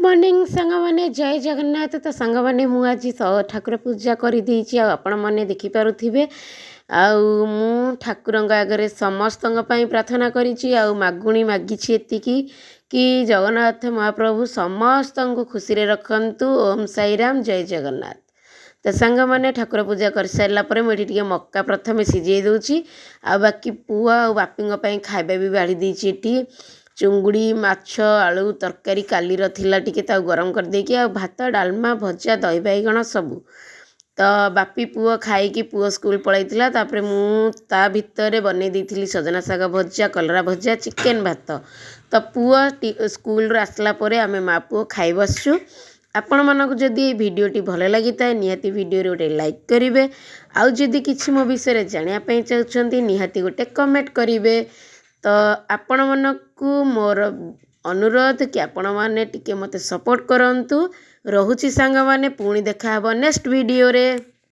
Morning सांग मैंने जय जगन्नाथ। तो सांग मैंने मुझे ठाकुर पूजा कर आपण मैंने देखिपे आउ ठाकुर आगे समस्त प्रार्थना करुणी मागिछि एतिकी कि जगन्नाथ महाप्रभु समस्त को खुशी रखंतु। ओम साई राम जय जगन्नाथ। तो सांग मैंने ठाकुर पूजा कर सारापर मुझे मक्का प्रथम सिझे दूची आ बाकी पुआ आ बापी खाଇବା भी बाढ़ी देती। चुंगुड़ी माछ आलू तरकारी कालीर थिला टिके ताऊ गरम कर देकी आ भात डालमा भजा दही बैगण सबू। तो बापी पुओ खाई पुओ स्कूल पलैतिला। तापर मु ता भितर बनै देइथिली सजना साग भजा कलरा भजा चिकेन भात। तो पुओ स्कूल आसला परे आमे माँ पुओ खाई बसचु। आपण मानक जदि वीडियोटी भल लगी था निहाती वीडियो गोटे लाइक करेंगे। आउ जदि किछि मो विषय जानापी चाहते निहाती गोटे कमेंट करेंगे। तो आपण मानकु मोर अनुरोध कि आपण माने टिके मते सपोर्ट करंतु। रहुछि सांग माने पुणी देखा हबो नेक्स्ट वीडियो रे।